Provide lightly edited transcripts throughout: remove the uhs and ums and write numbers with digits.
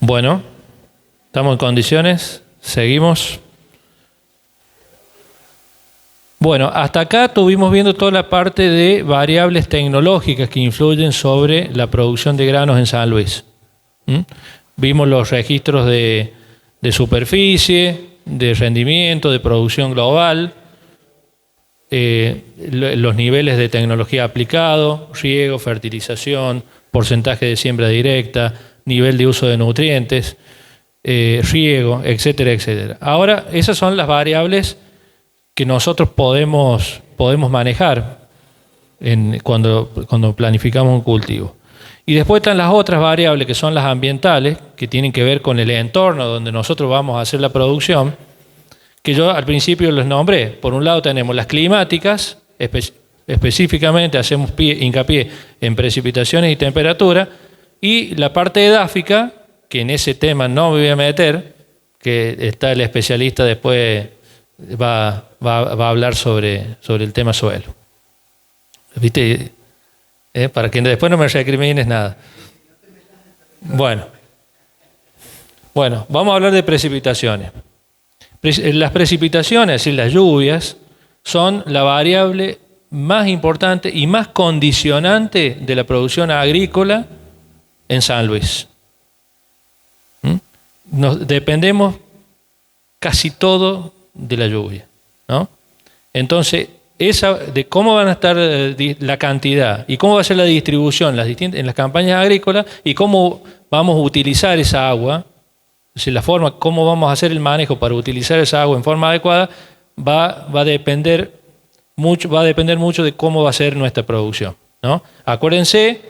Bueno, estamos en condiciones, seguimos. Bueno, hasta acá estuvimos viendo toda la parte de variables tecnológicas que influyen sobre la producción de granos en San Luis. Vimos los registros de superficie, de rendimiento, de producción global, los niveles de tecnología aplicado, riego, fertilización, porcentaje de siembra directa, nivel de uso de nutrientes, riego, etcétera, etcétera. Ahora, esas son las variables que nosotros podemos manejar cuando planificamos un cultivo. Y después están las otras variables que son las ambientales, que tienen que ver con el entorno donde nosotros vamos a hacer la producción, que yo al principio los nombré. Por un lado tenemos las climáticas, específicamente hacemos hincapié en precipitaciones y temperatura, y la parte edáfica, que en ese tema no me voy a meter, que está el especialista después va a hablar sobre el tema suelo. ¿Viste? Para que después no me recrimines nada. Bueno, vamos a hablar de precipitaciones. Las precipitaciones y las lluvias son la variable más importante y más condicionante de la producción agrícola en San Luis. Dependemos casi todo de la lluvia, ¿no? Entonces, de cómo van a estar la cantidad y cómo va a ser la distribución en las campañas agrícolas y cómo vamos a utilizar esa agua, la forma, cómo vamos a hacer el manejo para utilizar esa agua en forma adecuada, va a depender mucho de cómo va a ser nuestra producción, ¿no? Acuérdense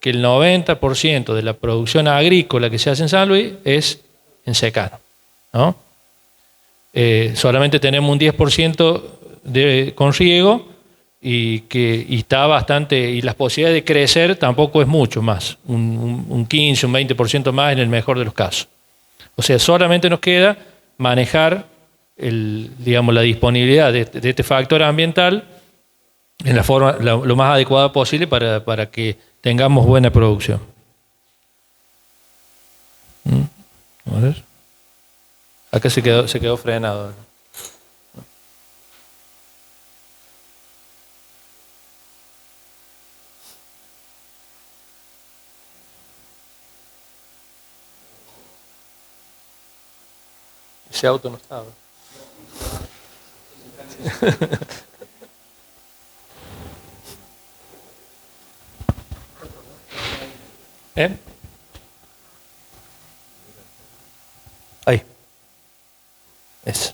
que el 90% de la producción agrícola que se hace en San Luis es en secano, ¿no? Solamente tenemos un 10% con riego y está bastante, y las posibilidades de crecer tampoco es mucho más, un 15, un 20% más en el mejor de los casos. O sea, solamente nos queda manejar la disponibilidad de este factor ambiental en la forma lo más adecuada posible para que tengamos buena producción. A ver. Acá se quedó frenado. Ese auto no estaba. Ahí. Eso.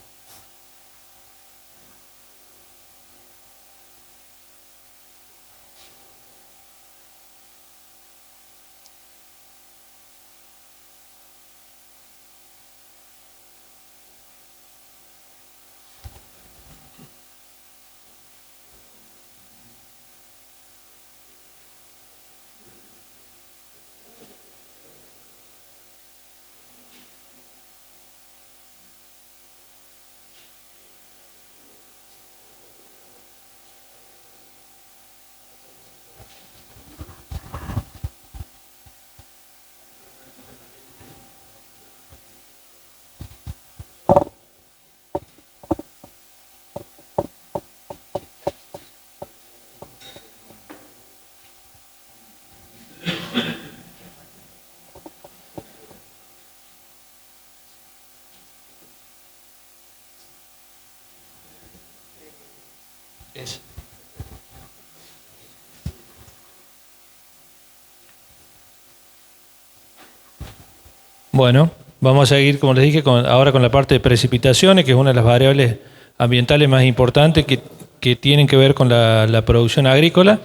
Bueno, vamos a seguir, como les dije, ahora con la parte de precipitaciones, que es una de las variables ambientales más importantes que tienen que ver con la producción agrícola.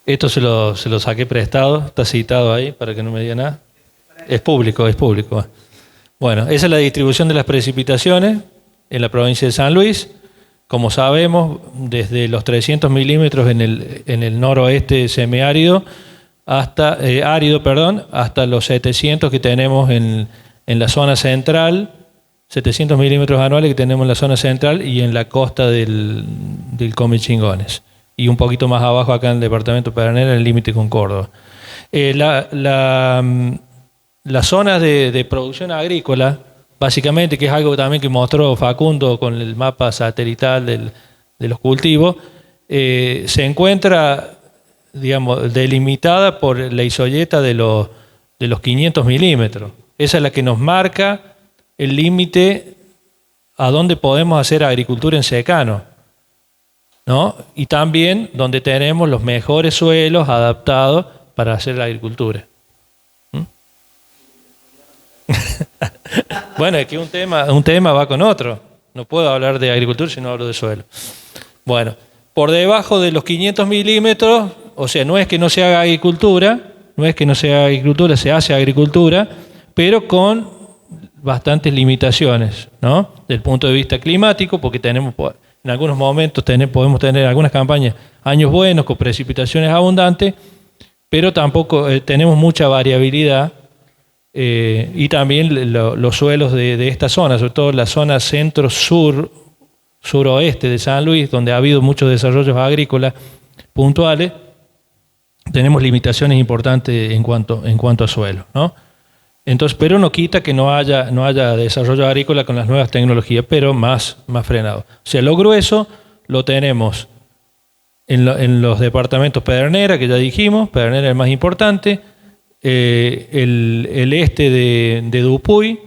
Esto se lo saqué prestado, está citado ahí para que no me diga nada. Es público. Bueno, esa es la distribución de las precipitaciones en la provincia de San Luis. Como sabemos, desde los 300 milímetros en el noroeste semiárido hasta hasta los 700 que tenemos en la zona central, 700 milímetros anuales que tenemos en la zona central y en la costa del Comechingones. Y un poquito más abajo acá en el departamento Pedernera, en el límite con Córdoba. La las zonas de producción agrícola, básicamente, que es algo también que mostró Facundo con el mapa satelital de los cultivos, se encuentra, digamos, delimitada por la isolleta de los 500 milímetros. Esa es la que nos marca el límite a dónde podemos hacer agricultura en secano, ¿no? Y también donde tenemos los mejores suelos adaptados para hacer la agricultura. Bueno, es que un tema va con otro. No puedo hablar de agricultura si no hablo de suelo. Bueno, por debajo de los 500 milímetros, o sea, no es que no se haga agricultura, se hace agricultura, pero con bastantes limitaciones, ¿no? Del punto de vista climático, porque tenemos, en algunos momentos podemos tener algunas campañas, años buenos con precipitaciones abundantes, pero tampoco tenemos mucha variabilidad. Y también los suelos de esta zona, sobre todo la zona centro-sur, suroeste de San Luis, donde ha habido muchos desarrollos agrícolas puntuales, tenemos limitaciones importantes en cuanto a suelo, ¿no? Entonces, pero no quita que no haya desarrollo agrícola con las nuevas tecnologías, pero más frenado. O sea, lo grueso lo tenemos en los departamentos Pedernera, que ya dijimos, Pedernera es el más importante, el este de Dupuy,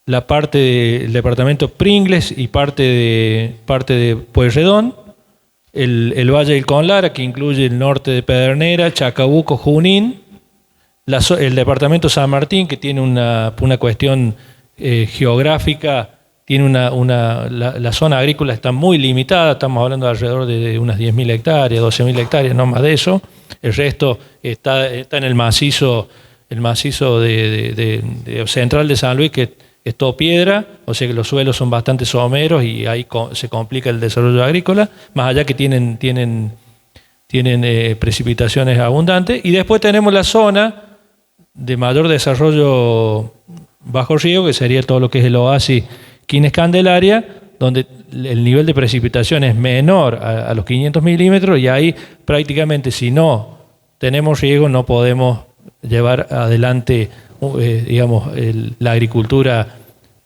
la parte del departamento Pringles y parte de Pueyrredón, el Valle del Conlara, que incluye el norte de Pedernera, Chacabuco, Junín, el departamento San Martín, que tiene una cuestión geográfica, tiene la zona agrícola está muy limitada, estamos hablando de alrededor de unas 10.000 hectáreas, 12.000 hectáreas, no más de eso. El resto está en el macizo central de San Luis, que es todo piedra, o sea que los suelos son bastante someros y ahí se complica el desarrollo agrícola, más allá que tienen precipitaciones abundantes. Y después tenemos la zona de mayor desarrollo bajo riego, que sería todo lo que es el oasis Quines Candelaria, donde el nivel de precipitación es menor a los 500 milímetros, y ahí prácticamente, si no tenemos riego, no podemos llevar adelante la agricultura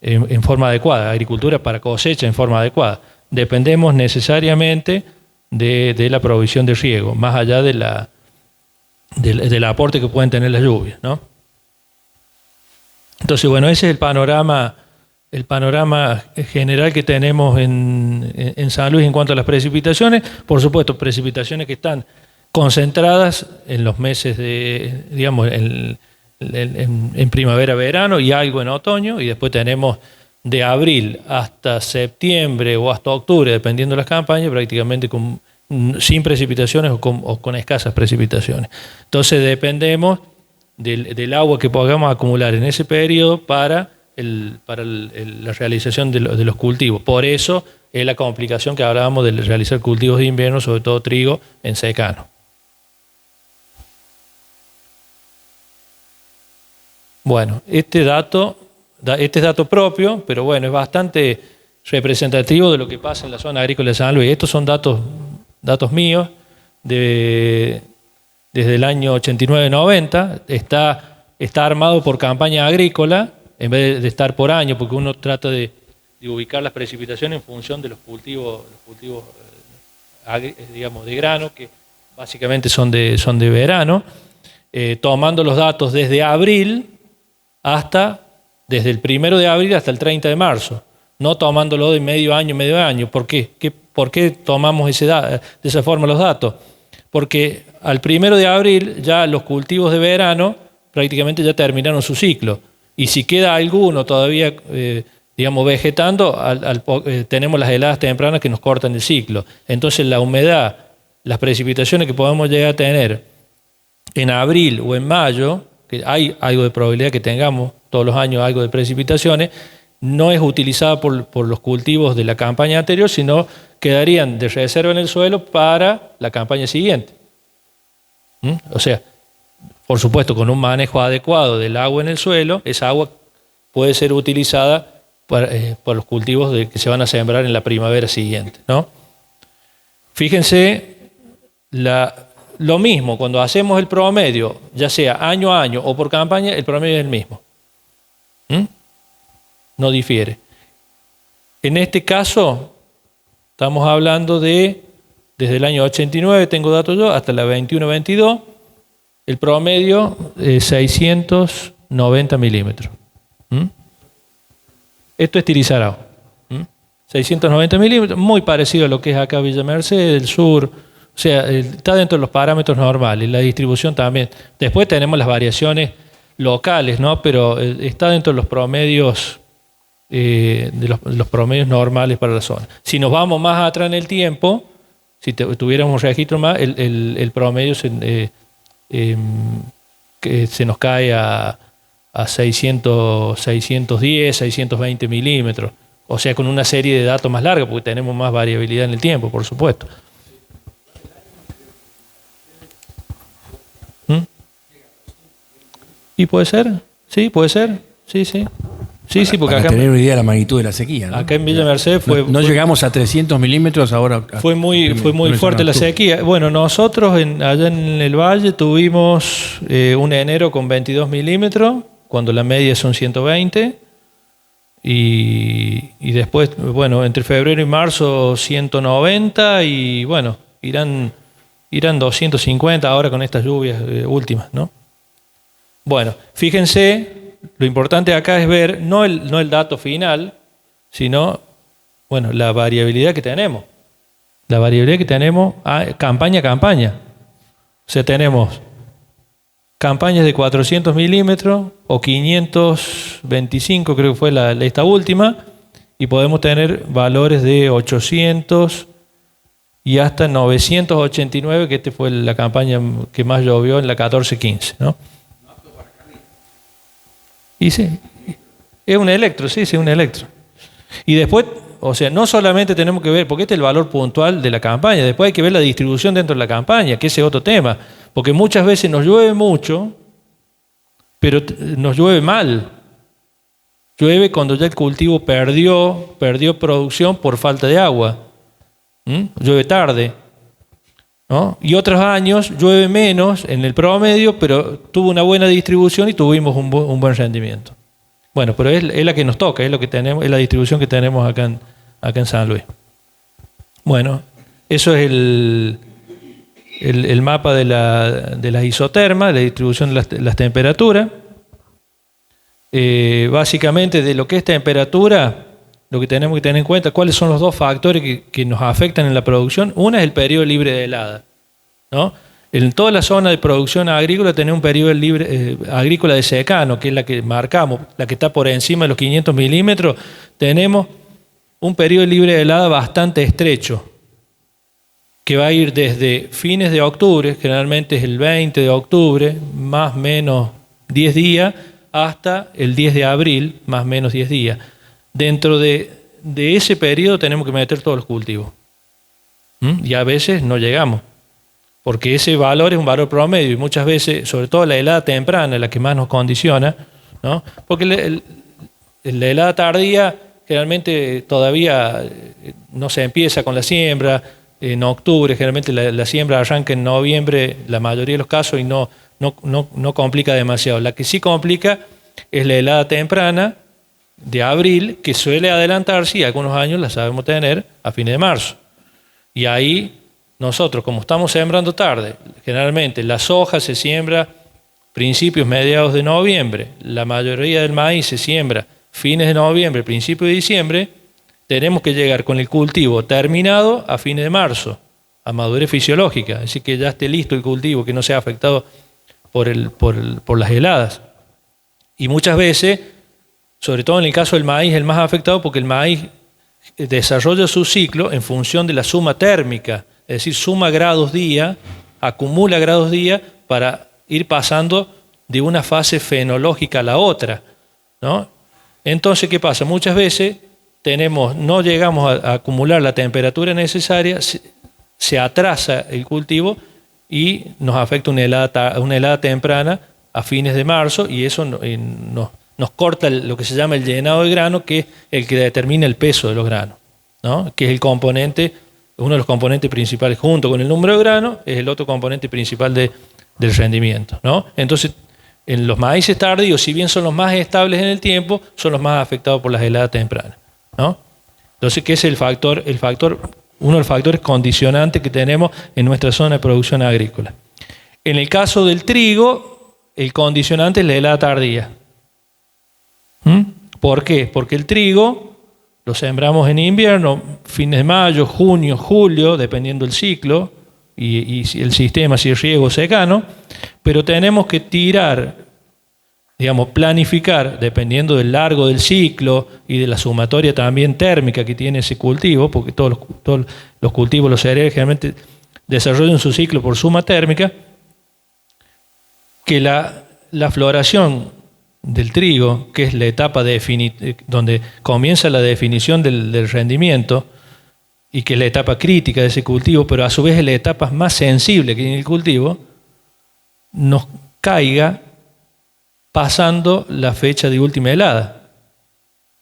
en forma adecuada, agricultura para cosecha en forma adecuada. Dependemos necesariamente de la provisión de riego, más allá del aporte que pueden tener las lluvias, ¿no? Entonces, bueno, ese es el panorama general que tenemos en San Luis en cuanto a las precipitaciones. Por supuesto, precipitaciones que están concentradas en los meses en primavera, verano y algo en otoño, y después tenemos de abril hasta septiembre o hasta octubre, dependiendo de las campañas, prácticamente sin precipitaciones o con escasas precipitaciones. Entonces dependemos del agua que podamos acumular en ese periodo para la realización de los cultivos. Por eso es la complicación que hablábamos de realizar cultivos de invierno, sobre todo trigo, en secano. Bueno, este es dato propio, pero bueno, es bastante representativo de lo que pasa en la zona agrícola de San Luis. Estos son datos míos desde el año 89-90. Está armado por campaña agrícola, en vez de estar por año, porque uno trata de ubicar las precipitaciones en función de los cultivos de grano, que básicamente son de verano, tomando los datos desde el 1 de abril hasta el 30 de marzo, no tomándolo de medio año. ¿Por qué? ¿Por qué tomamos de esa forma los datos? Porque al 1 de abril ya los cultivos de verano prácticamente ya terminaron su ciclo. Y si queda alguno todavía, vegetando, tenemos las heladas tempranas que nos cortan el ciclo. Entonces la humedad, las precipitaciones que podemos llegar a tener en abril o en mayo, que hay algo de probabilidad que tengamos todos los años algo de precipitaciones, no es utilizada por los cultivos de la campaña anterior, sino quedarían de reserva en el suelo para la campaña siguiente. O sea, por supuesto, con un manejo adecuado del agua en el suelo, esa agua puede ser utilizada por los cultivos que se van a sembrar en la primavera siguiente, ¿no? Fíjense lo mismo, cuando hacemos el promedio, ya sea año a año o por campaña, el promedio es el mismo. No difiere. En este caso, estamos hablando de, desde el año 89, tengo datos yo, hasta la 21-22, el promedio es 690 milímetros. Esto es Tirizarao. 690 milímetros, muy parecido a lo que es acá Villa Merced, el sur, o sea, está dentro de los parámetros normales, la distribución también. Después tenemos las variaciones locales, ¿no? Pero está dentro de los promedios, los promedios normales para la zona. Si nos vamos más atrás en el tiempo, si tuviéramos un registro más, el promedio que se nos cae a 600, 610, 620 milímetros. O sea, con una serie de datos más larga, porque tenemos más variabilidad en el tiempo, por supuesto. ¿Y puede ser? Sí, puede ser. Sí, sí. Sí, sí, porque para acá, tener una idea de la magnitud de la sequía, ¿no? Acá en Villa Merced no llegamos a 300 milímetros ahora. Fue muy fuerte la sequía. Bueno, nosotros allá en el Valle tuvimos un enero con 22 milímetros, cuando la media son 120. Y después, bueno, entre febrero y marzo 190 y bueno, irán 250 ahora con estas lluvias últimas, ¿no? Bueno, fíjense, lo importante acá es ver no el dato final, sino, bueno, la variabilidad que tenemos. La variabilidad que tenemos campaña a campaña. O sea, tenemos campañas de 400 milímetros o 525, creo que fue esta última, y podemos tener valores de 800 y hasta 989, que esta fue la campaña que más llovió en la 14-15, ¿no? Y sí, es un electro, sí, un electro. Y después, o sea, no solamente tenemos que ver, porque este es el valor puntual de la campaña, después hay que ver la distribución dentro de la campaña, que ese es otro tema. Porque muchas veces nos llueve mucho, pero nos llueve mal. Llueve cuando ya el cultivo perdió producción por falta de agua. Llueve tarde, ¿no? Y otros años llueve menos en el promedio, pero tuvo una buena distribución y tuvimos un buen rendimiento. Bueno, pero es la que nos toca, es lo que tenemos, es la distribución que tenemos acá en San Luis. Bueno, eso es el mapa de las isotermas, la distribución de las temperaturas. Básicamente, de lo que es temperatura, lo que tenemos que tener en cuenta, cuáles son los dos factores que nos afectan en la producción. Una es el periodo libre de helada, ¿no? En toda la zona de producción agrícola tenemos un periodo libre agrícola de secano, que es la que marcamos, la que está por encima de los 500 milímetros. Tenemos un periodo libre de helada bastante estrecho, que va a ir desde fines de octubre, generalmente es el 20 de octubre, más o menos 10 días, hasta el 10 de abril, más o menos 10 días. Dentro de ese periodo tenemos que meter todos los cultivos. Y a veces no llegamos, porque ese valor es un valor promedio, y muchas veces, sobre todo la helada temprana, la que más nos condiciona, ¿no? Porque la helada tardía generalmente todavía no se empieza con la siembra. En octubre, generalmente la siembra arranca en noviembre, la mayoría de los casos, y no complica demasiado. La que sí complica es la helada temprana de abril, que suele adelantarse, y algunos años la sabemos tener a fines de marzo. Y ahí nosotros, como estamos sembrando tarde, generalmente la soja se siembra principios, mediados de noviembre, la mayoría del maíz se siembra fines de noviembre, principios de diciembre. Tenemos que llegar con el cultivo terminado a fines de marzo, a madurez fisiológica, es decir, que ya esté listo el cultivo, que no sea afectado por las heladas. Y muchas veces, sobre todo en el caso del maíz, el más afectado, porque el maíz desarrolla su ciclo en función de la suma térmica, es decir, suma grados día, acumula grados día para ir pasando de una fase fenológica a la otra, ¿no? Entonces, ¿qué pasa? Muchas veces no llegamos a acumular la temperatura necesaria, se atrasa el cultivo y nos afecta una helada temprana a fines de marzo, y eso nos corta lo que se llama el llenado de grano, que es el que determina el peso de los granos, ¿no? Que es el componente uno de los componentes principales, junto con el número de grano, es el otro componente principal del rendimiento, ¿no? Entonces, en los maíces tardíos, si bien son los más estables en el tiempo, son los más afectados por las heladas tempranas, ¿no? Entonces, ¿qué es el factor, uno de los factores condicionantes que tenemos en nuestra zona de producción agrícola? En el caso del trigo, el condicionante es la helada tardía. ¿Por qué? Porque el trigo lo sembramos en invierno, fines de mayo, junio, julio, dependiendo del ciclo y el sistema, si es riego o secano, pero tenemos que tirar, digamos, planificar, dependiendo del largo del ciclo y de la sumatoria también térmica que tiene ese cultivo, porque todos los cultivos, los cereales, generalmente desarrollan su ciclo por suma térmica, que la floración del trigo, que es la etapa donde comienza la definición del rendimiento y que es la etapa crítica de ese cultivo, pero a su vez es la etapa más sensible que tiene el cultivo, nos caiga pasando la fecha de última helada.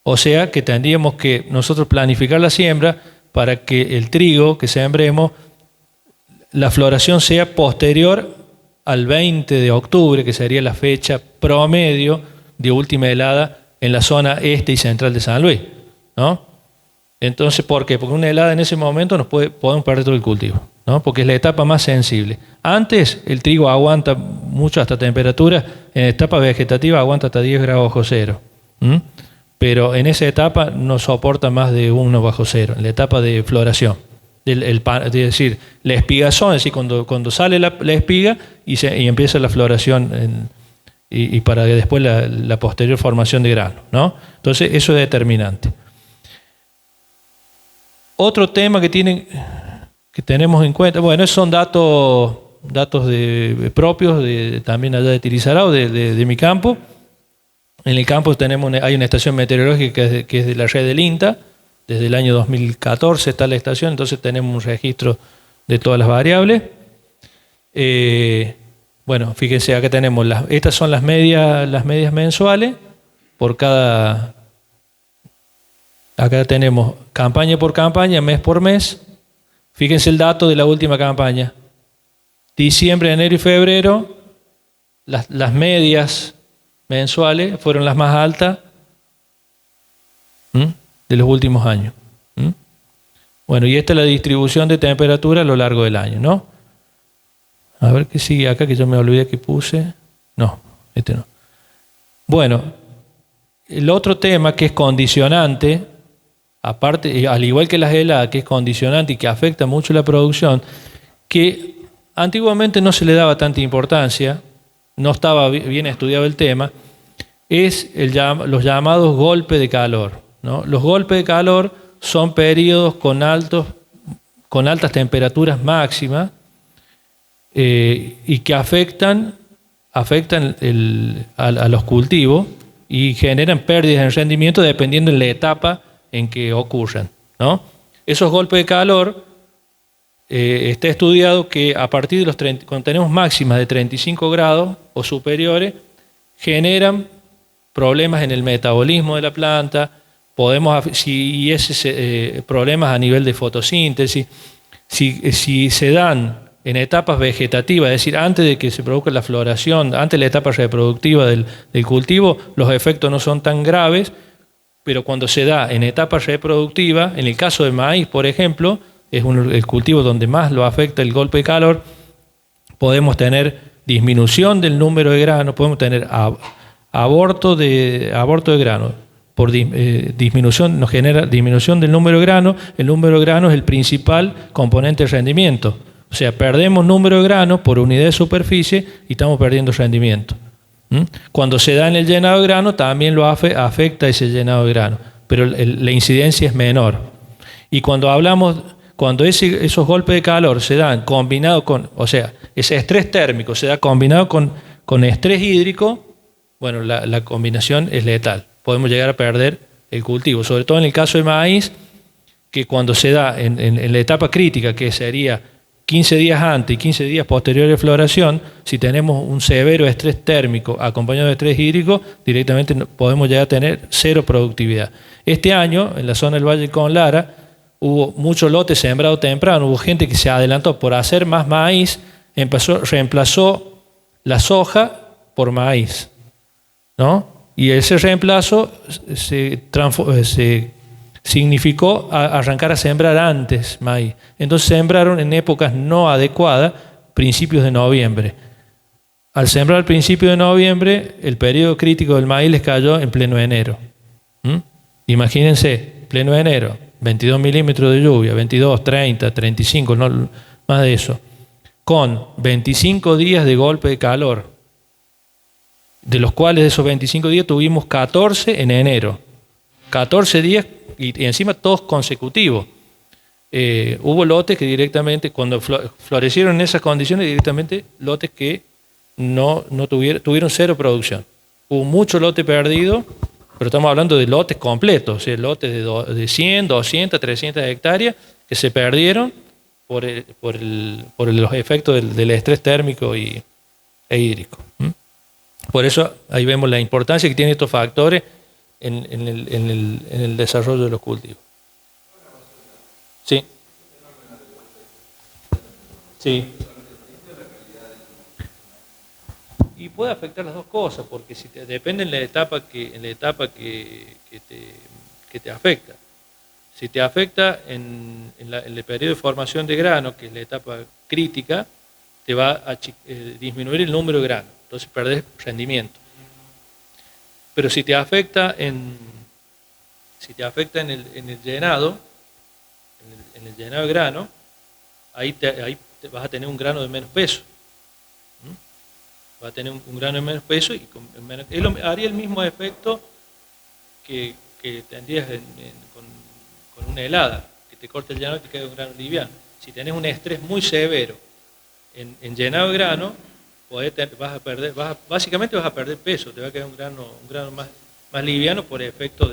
O sea que tendríamos que nosotros planificar la siembra para que el trigo que sembremos, la floración sea posterior al 20 de octubre, que sería la fecha promedio de última helada en la zona este y central de San Luis, ¿no? Entonces, ¿por qué? Porque una helada en ese momento podemos perder todo el cultivo, ¿no? Porque es la etapa más sensible. Antes el trigo aguanta mucho hasta temperaturas, en etapa vegetativa aguanta hasta 10 grados bajo cero, pero en esa etapa no soporta más de 1 bajo cero, en la etapa de floración. Es decir, la espigazón, es decir, cuando sale la espiga y empieza la floración y para después la posterior formación de grano, ¿no? Entonces eso es determinante. Otro tema que tenemos en cuenta, bueno, esos son datos propios también allá de Tirizarao, de mi campo. En el campo hay una estación meteorológica que es de la red del INTA. Desde el año 2014 está la estación, entonces tenemos un registro de todas las variables. Bueno, fíjense, acá tenemos, estas son las medias mensuales por cada... Acá tenemos campaña por campaña, mes por mes. Fíjense el dato de la última campaña. Diciembre, enero y febrero, las medias mensuales fueron las más altas de los últimos años. Bueno, y esta es la distribución de temperatura a lo largo del año, ¿no? A ver qué sigue acá, que yo me olvidé que puse. No, este no. Bueno, el otro tema que es condicionante, aparte, al igual que las heladas, que es condicionante y que afecta mucho la producción, que antiguamente no se le daba tanta importancia, no estaba bien estudiado el tema, es los llamados golpes de calor, ¿no? Los golpes de calor son periodos con altas temperaturas máximas y que afectan a los cultivos y generan pérdidas en rendimiento dependiendo de la etapa en que ocurran, ¿no? Esos golpes de calor, está estudiado que a partir de cuando tenemos máximas de 35 grados o superiores, generan problemas en el metabolismo de la planta, problemas a nivel de fotosíntesis, si se dan en etapas vegetativas, es decir, antes de que se produzca la floración, antes de la etapa reproductiva del cultivo, los efectos no son tan graves, pero cuando se da en etapa reproductiva, en el caso del maíz, por ejemplo, es el cultivo donde más lo afecta el golpe de calor, podemos tener disminución del número de granos, podemos tener aborto de grano. Por disminución, nos genera disminución del número de grano. El número de grano es el principal componente de rendimiento. O sea, perdemos número de grano por unidad de superficie y estamos perdiendo rendimiento. Cuando se da en el llenado de grano, también lo afecta ese llenado de grano, pero la incidencia es menor. Y cuando esos golpes de calor se dan combinado o sea, ese estrés térmico se da combinado con estrés hídrico, bueno, la combinación es letal. Podemos llegar a perder el cultivo, sobre todo en el caso de maíz, que cuando se da en la etapa crítica, que sería 15 días antes y 15 días posterior de floración, si tenemos un severo estrés térmico acompañado de estrés hídrico, directamente podemos llegar a tener cero productividad. Este año, en la zona del Valle con Lara, hubo mucho lote sembrado temprano, hubo gente que se adelantó por hacer más maíz, reemplazó la soja por maíz, ¿no? Y ese reemplazo se significó arrancar a sembrar antes maíz. Entonces sembraron en épocas no adecuadas, principios de noviembre. Al sembrar al principio de noviembre, el periodo crítico del maíz les cayó en pleno enero. Imagínense, pleno enero, 22 milímetros de lluvia, 22, 30, 35, no más de eso, con 25 días de golpe de calor, de los cuales de esos 25 días tuvimos 14 en enero. 14 días y encima todos consecutivos. Hubo lotes que directamente, cuando florecieron en esas condiciones, directamente lotes que no tuvieron cero producción. Hubo mucho lote perdido, pero estamos hablando de lotes completos, o sea, lotes de 100, 200, 300 hectáreas que se perdieron por los efectos del estrés térmico e hídrico. Por eso ahí vemos la importancia que tienen estos factores en el desarrollo de los cultivos. Sí. Sí. Y puede afectar las dos cosas, porque depende en la etapa que te afecta. Si te afecta en el periodo de formación de grano, que es la etapa crítica, te va a disminuir el número de granos, entonces perdés rendimiento. Pero si te afecta en el llenado, en el llenado de grano, ahí vas a tener un grano de menos peso. Va a tener un grano de menos peso y haría el mismo efecto que tendrías con una helada, que te corta el llenado y te queda un grano liviano. Si tenés un estrés muy severo en llenado de grano, básicamente vas a perder peso, te va a quedar un grano más liviano por efecto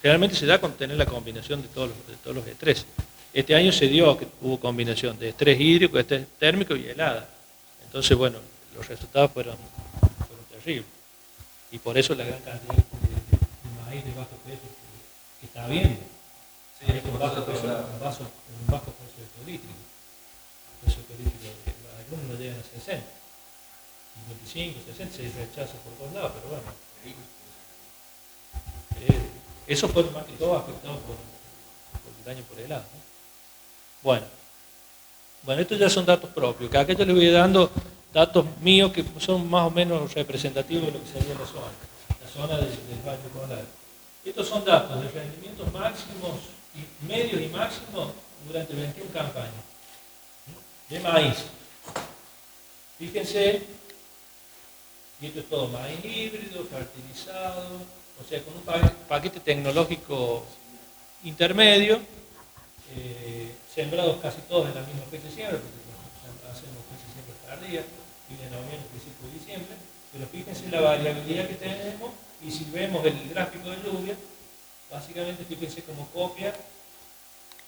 generalmente se da con tener la combinación de todos los estreses. Este año se dio que hubo combinación de estrés hídrico, estrés térmico y helada. Entonces, bueno, los resultados fueron terribles. Y por eso la gran cantidad de maíz de bajo peso que está habiendo. Sí, es un bajo peso hectolítrico. Algunos no llegan a 60. 55, 60 se rechaza por todos lados, pero bueno. Eso fue más que todo afectado por el daño por helado, ¿no? Bueno, estos ya son datos propios, que acá yo les voy dando datos míos que son más o menos representativos de lo que sería la zona del Valle Colorado. Estos son datos de rendimientos máximos, medios y máximos durante 21 campañas de maíz. Fíjense, y esto es todo maíz híbrido, fertilizado, o sea, con un paquete tecnológico intermedio, sembrados casi todos en la misma fecha de siembra, porque hacemos fecha de siembra tardía, fin de noviembre, principio de diciembre, pero fíjense la variabilidad que tenemos, y si vemos el gráfico de lluvia, básicamente fíjense cómo copia,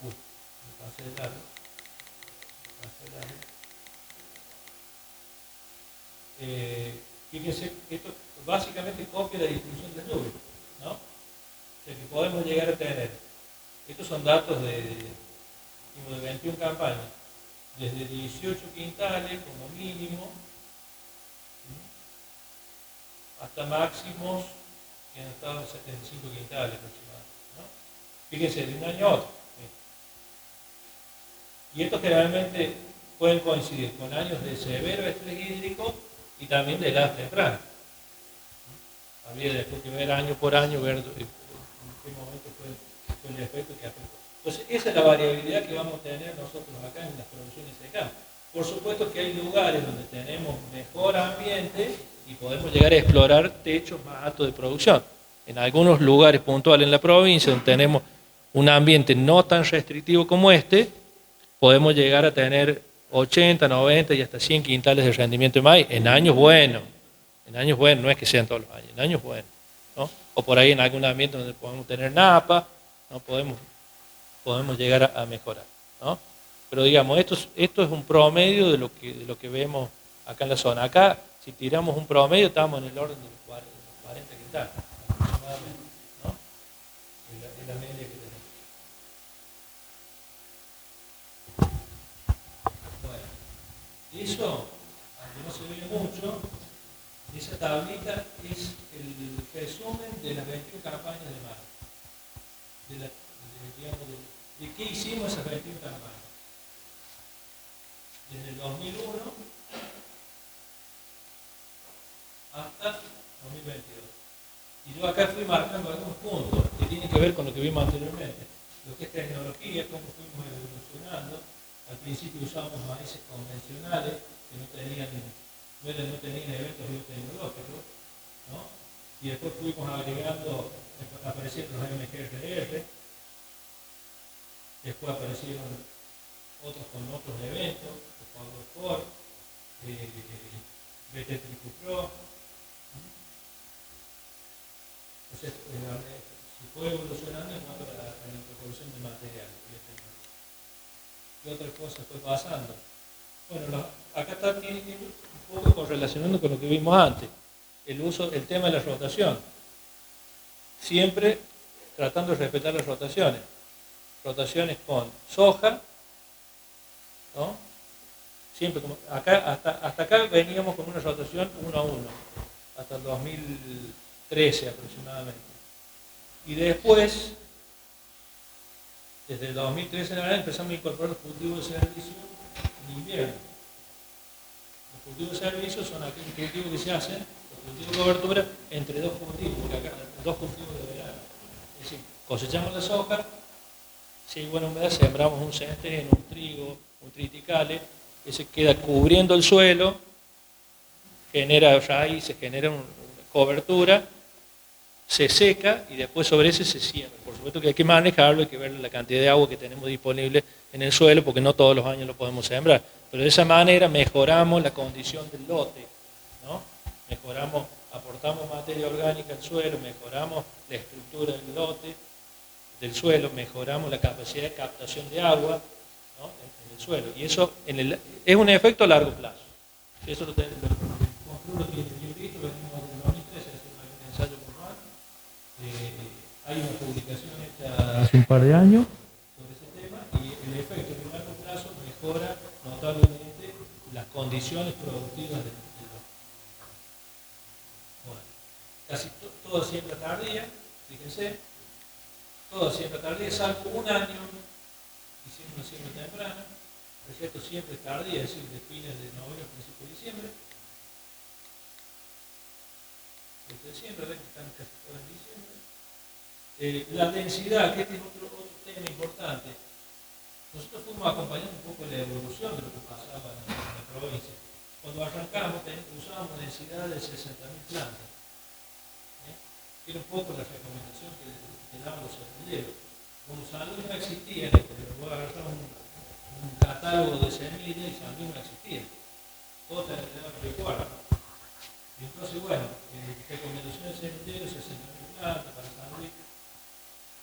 me pasé de largo, fíjense que esto básicamente copia la distribución de lluvia, ¿no? O sea que podemos llegar a tener, estos son datos de 21 campañas, desde 18 quintales como mínimo, hasta máximos que han estado en 75 quintales aproximadamente, ¿no? Fíjense, de un año a otro. Y estos generalmente pueden coincidir con años de severo estrés hídrico y también de heladas tempranas. Habría después que ver año por año, ver en qué momento fue el efecto que afectó. Entonces, esa es la variabilidad que vamos a tener nosotros acá en las producciones de campo. Por supuesto que hay lugares donde tenemos mejor ambiente y podemos llegar a explorar techos más altos de producción. En algunos lugares puntuales en la provincia donde tenemos un ambiente no tan restrictivo como este, podemos llegar a tener 80, 90 y hasta 100 quintales de rendimiento de maíz en años buenos. En años buenos, no es que sean todos los años, en años buenos, ¿no? O por ahí en algún ambiente donde podemos tener napa, ¿no? Podemos llegar a mejorar, ¿no? Pero digamos, esto es un promedio de lo que vemos acá en la zona. Acá, si tiramos un promedio, estamos en el orden de los 40 quintales, aproximadamente, ¿no? Es la media que tenemos. Eso, aunque no se ve mucho, esa tablita es el resumen de las 21 campañas de marca. De qué hicimos esas 21 campañas. Desde el 2001 hasta 2022. Y yo acá fui marcando algunos puntos que tienen que ver con lo que vimos anteriormente. Lo que es tecnología, cómo fuimos evolucionando. Al principio usábamos maíces convencionales que no tenían eventos biotecnológicos, ¿no? Y después fuimos agregando, aparecieron los MGRR, después aparecieron otros con otros eventos, los Power Core, BT Triple Pro. Entonces, se fue evolucionando en cuanto a la incorporación de materiales. ¿Qué otra cosa fue pasando? Bueno, acá está tiene un poco correlacionando con lo que vimos antes. El tema de la rotación. Siempre tratando de respetar las rotaciones. Rotaciones con soja, ¿no? Siempre como hasta acá veníamos con una rotación 1 a 1, hasta el 2013 aproximadamente. Y después, desde el 2013 en adelante, empezamos a incorporar los cultivos de servicio en invierno. Los cultivos de servicio son aquellos cultivos que se hacen, los cultivos de cobertura, entre dos cultivos, porque acá dos cultivos de verano. Es decir, cosechamos la soja, si hay buena humedad, sembramos un centeno, un trigo, un triticale, que se queda cubriendo el suelo, genera raíces, genera una cobertura, se seca y después sobre ese se siembra. Por supuesto que hay que manejarlo, hay que ver la cantidad de agua que tenemos disponible en el suelo, porque no todos los años lo podemos sembrar. Pero de esa manera mejoramos la condición del lote, ¿no? Aportamos materia orgánica al suelo, mejoramos la estructura del lote, del suelo, mejoramos la capacidad de captación de agua, ¿no? en el suelo. Y eso es un efecto a largo plazo. Eso lo tiene bien visto, venimos desde el 2013 haciendo un ensayo manual. Hay una publicación hecha hace un par de años sobre ese tema y el efecto a largo plazo mejora notablemente las condiciones productivas del lote. Bueno, casi todo siembra tardía, fíjense, todo siembra tardía, salvo un año, hicimos una siembra temprana, el resto siempre tardía, es decir, de fines de noviembre, principio de diciembre. Diciembre, ven que están casi todos en diciembre. La densidad, que este es otro tema importante. Nosotros fuimos acompañando un poco la evolución de lo que pasaba en la provincia. Cuando arrancamos, usábamos densidad de 60.000 plantas. Era un poco la recomendación que daban los semilleros. Como San Luis no existía, pero vos agarrabas un catálogo de semillas y San Luis no existía. Todo te daba precuar. Y entonces, bueno, recomendaciones de semilleros, 60.000 plantas para San Luis.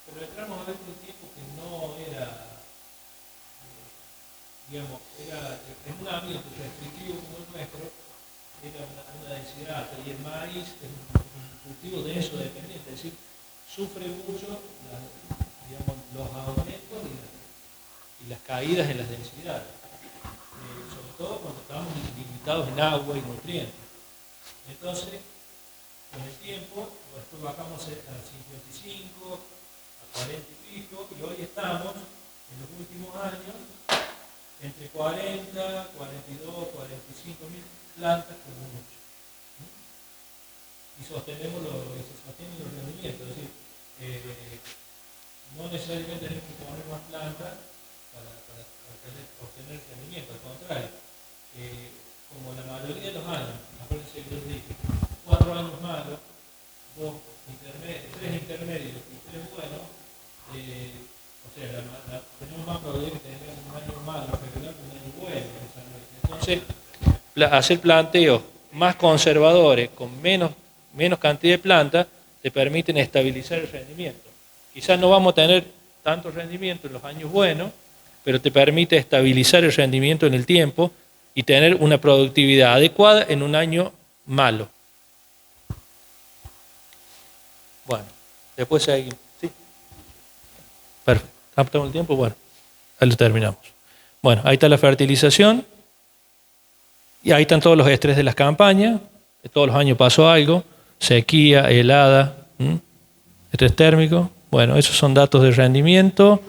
Pero entramos a ver un tiempo que no era, digamos, en un ambiente restrictivo como el nuestro, era una densidad alta. Y el maíz es un cultivo denso dependiente, es decir, sufre mucho los aumentos y las caídas en las densidades, sobre todo cuando estamos limitados en agua y nutrientes. Entonces, con el tiempo, después bajamos a 55, a 40 y pico, y hoy estamos, en los últimos años, entre 40, 42, 45.000 plantas como mucho. Y sostenemos se sostienen los rendimientos, es decir, no necesariamente tenemos que poner más plantas para obtener rendimiento, al contrario, como la mayoría de los años, acuérdense que yo dije, 4 años malos, 3 intermedios y 3 buenos, o sea, tenemos más probabilidad que tener un año malo regular que un año bueno. Entonces, hacer planteos más conservadores, con menos cantidad de plantas, te permiten estabilizar el rendimiento. Quizás no vamos a tener tanto rendimiento en los años buenos, pero te permite estabilizar el rendimiento en el tiempo y tener una productividad adecuada en un año malo. Bueno, después seguimos. ¿Sí? Perfecto. ¿Estamos el tiempo? Bueno, ahí lo terminamos. Bueno, ahí está la fertilización. Y ahí están todos los estrés de las campañas. Todos los años pasó algo. Sequía, helada, estrés térmico. Bueno, esos son datos de rendimiento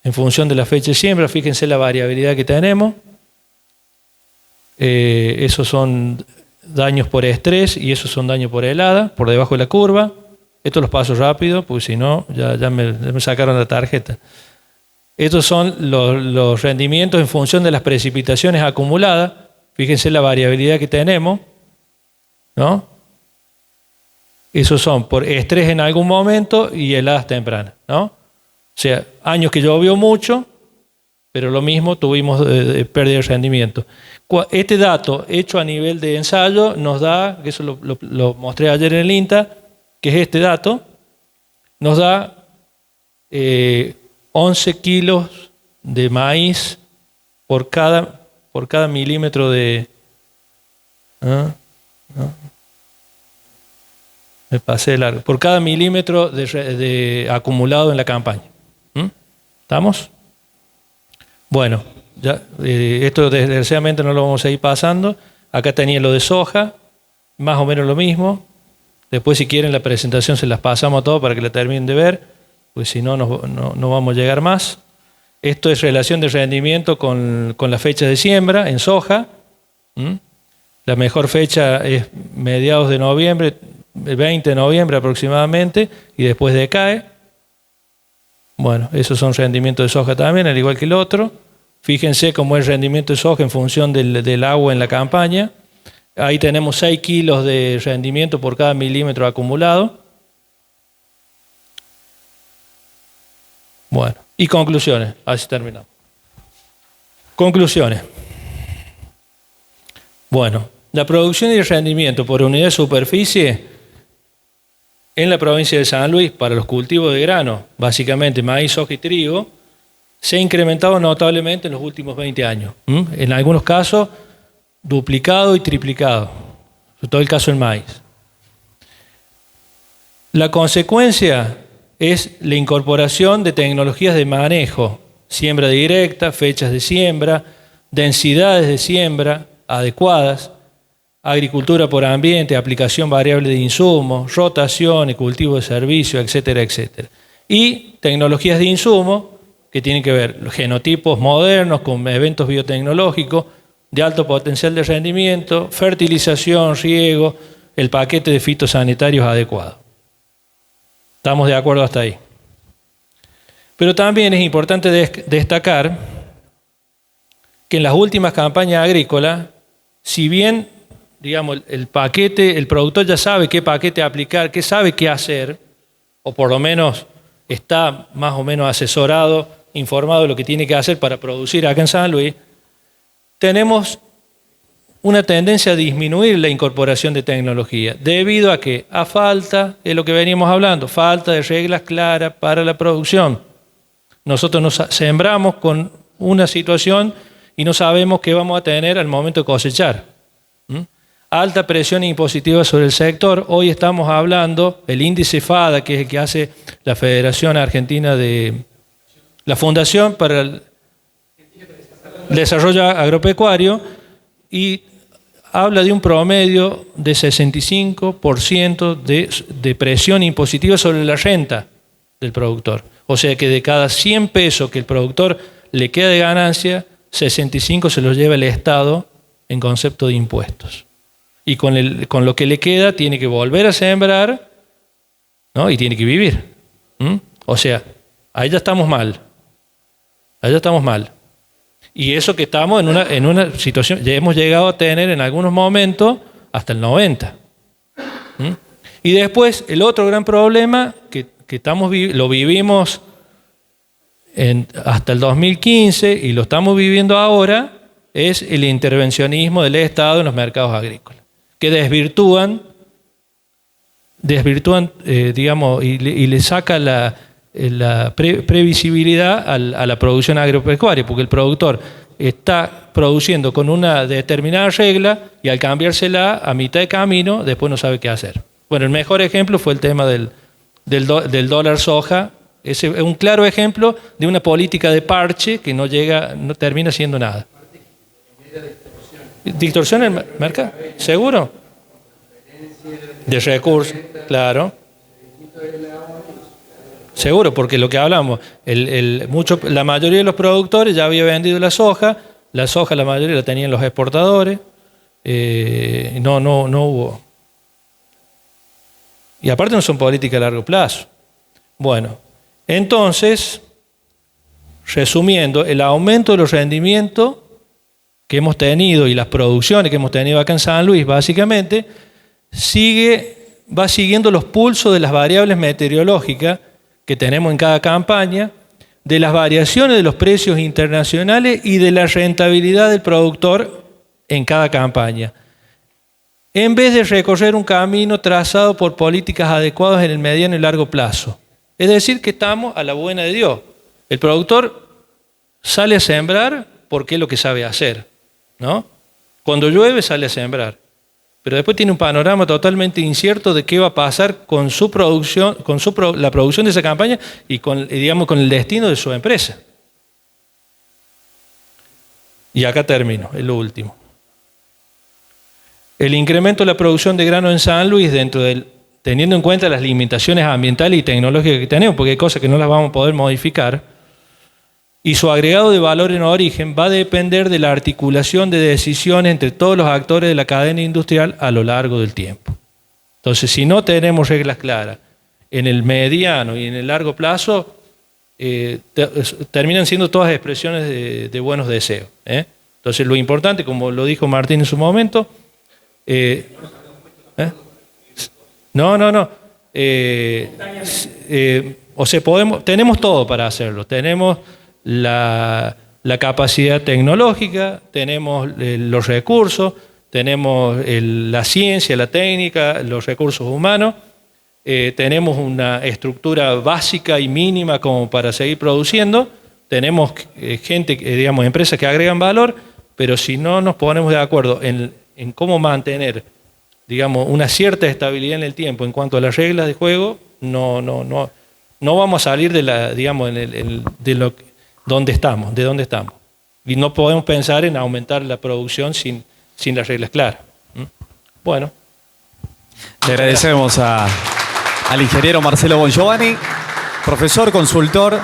en función de la fecha de siembra. Fíjense la variabilidad que tenemos. Esos son daños por estrés y esos son daños por helada, por debajo de la curva. Estos los paso rápido, porque si no, ya me sacaron la tarjeta. Estos son los rendimientos en función de las precipitaciones acumuladas. Fíjense la variabilidad que tenemos, ¿no? Esos son por estrés en algún momento y heladas tempranas, ¿no? O sea, años que llovió mucho, pero lo mismo tuvimos pérdida de rendimiento. Este dato hecho a nivel de ensayo nos da, que eso lo mostré ayer en el INTA, que es este dato, nos da 11 kilos de maíz por cada milímetro de... Me pasé de largo. Por cada milímetro de acumulado en la campaña. ¿Estamos? Bueno, ya, esto desgraciadamente no lo vamos a ir pasando. Acá tenía lo de soja, más o menos lo mismo. Después, si quieren, la presentación se las pasamos a todos para que la terminen de ver, pues si no, no vamos a llegar más. Esto es relación de rendimiento con la fecha de siembra en soja. La mejor fecha es mediados de noviembre, el 20 de noviembre aproximadamente, y después decae. Bueno, esos son rendimientos de soja también, al igual que el otro. Fíjense cómo es el rendimiento de soja en función del agua en la campaña. Ahí tenemos 6 kilos de rendimiento por cada milímetro acumulado. Bueno, y conclusiones, así terminamos. Conclusiones. Bueno, la producción y el rendimiento por unidad de superficie en la provincia de San Luis para los cultivos de grano, básicamente maíz, soja y trigo, se ha incrementado notablemente en los últimos 20 años. En algunos casos, duplicado y triplicado, sobre todo el caso del maíz. La consecuencia es la incorporación de tecnologías de manejo, siembra directa, fechas de siembra, densidades de siembra adecuadas, agricultura por ambiente, aplicación variable de insumos, rotación y cultivo de servicio, etcétera, etcétera. Y tecnologías de insumo que tienen que ver los genotipos modernos con eventos biotecnológicos de alto potencial de rendimiento, fertilización, riego, el paquete de fitosanitarios adecuado. ¿Estamos de acuerdo hasta ahí? Pero también es importante destacar que en las últimas campañas agrícolas, si bien, digamos, el productor ya sabe qué paquete aplicar, que sabe qué hacer, o por lo menos está más o menos asesorado, informado de lo que tiene que hacer para producir acá en San Luis, tenemos una tendencia a disminuir la incorporación de tecnología, debido a que a falta, es lo que veníamos hablando, falta de reglas claras para la producción. Nosotros nos sembramos con una situación y no sabemos qué vamos a tener al momento de cosechar. Alta presión impositiva sobre el sector. Hoy estamos hablando, el índice FADA, que es el que hace la Federación Argentina la Fundación para el Desarrollo Agropecuario, y habla de un promedio de 65% de presión impositiva sobre la renta del productor. O sea que de cada 100 pesos que el productor le queda de ganancia, 65 se los lleva el Estado en concepto de impuestos. Y con lo que le queda tiene que volver a sembrar, ¿no? Y tiene que vivir. O sea, ahí ya estamos mal. Allá estamos mal. Y eso que estamos en una situación, ya hemos llegado a tener en algunos momentos hasta el 90. Y después, el otro gran problema que lo vivimos hasta el 2015 y lo estamos viviendo ahora, es el intervencionismo del Estado en los mercados agrícolas, que desvirtúan, digamos, y le saca la previsibilidad a la producción agropecuaria, porque el productor está produciendo con una determinada regla y al cambiársela a mitad de camino, después no sabe qué hacer. Bueno, el mejor ejemplo fue el tema del dólar soja. Es un claro ejemplo de una política de parche que no termina siendo nada. ¿Distorsiona el mercado? ¿Seguro? De recursos, claro. Seguro, porque lo que hablamos, la mayoría de los productores ya había vendido la soja la mayoría la tenían los exportadores, no hubo. Y aparte no son políticas a largo plazo. Bueno, entonces, resumiendo, el aumento de los rendimientos que hemos tenido y las producciones que hemos tenido acá en San Luis, básicamente, va siguiendo los pulsos de las variables meteorológicas que tenemos en cada campaña, de las variaciones de los precios internacionales y de la rentabilidad del productor en cada campaña, en vez de recorrer un camino trazado por políticas adecuadas en el mediano y largo plazo. Es decir, que estamos a la buena de Dios. El productor sale a sembrar porque es lo que sabe hacer, ¿no? Cuando llueve sale a sembrar, pero después tiene un panorama totalmente incierto de qué va a pasar con su producción, la producción de esa campaña y con el destino de su empresa. Y acá termino, es lo último. El incremento de la producción de grano en San Luis, teniendo en cuenta las limitaciones ambientales y tecnológicas que tenemos, porque hay cosas que no las vamos a poder modificar, y su agregado de valor en origen va a depender de la articulación de decisiones entre todos los actores de la cadena industrial a lo largo del tiempo. Entonces, si no tenemos reglas claras en el mediano y en el largo plazo, terminan siendo todas expresiones de buenos deseos. Entonces, lo importante, como lo dijo Martín en su momento, tenemos todo para hacerlo. Tenemos la capacidad tecnológica, tenemos los recursos, tenemos la ciencia, la técnica, los recursos humanos, tenemos una estructura básica y mínima como para seguir produciendo, tenemos empresas que agregan valor, pero si no nos ponemos de acuerdo en cómo mantener, una cierta estabilidad en el tiempo en cuanto a las reglas de juego, no vamos a salir de donde estamos. Y no podemos pensar en aumentar la producción sin las reglas claras. Bueno. Le agradecemos al ingeniero Marcelo Bongiovanni, profesor, consultor,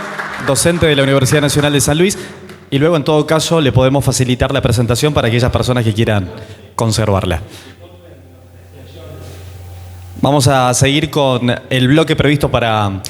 docente de la Universidad Nacional de San Luis, y luego en todo caso le podemos facilitar la presentación para aquellas personas que quieran conservarla. Vamos a seguir con el bloque previsto para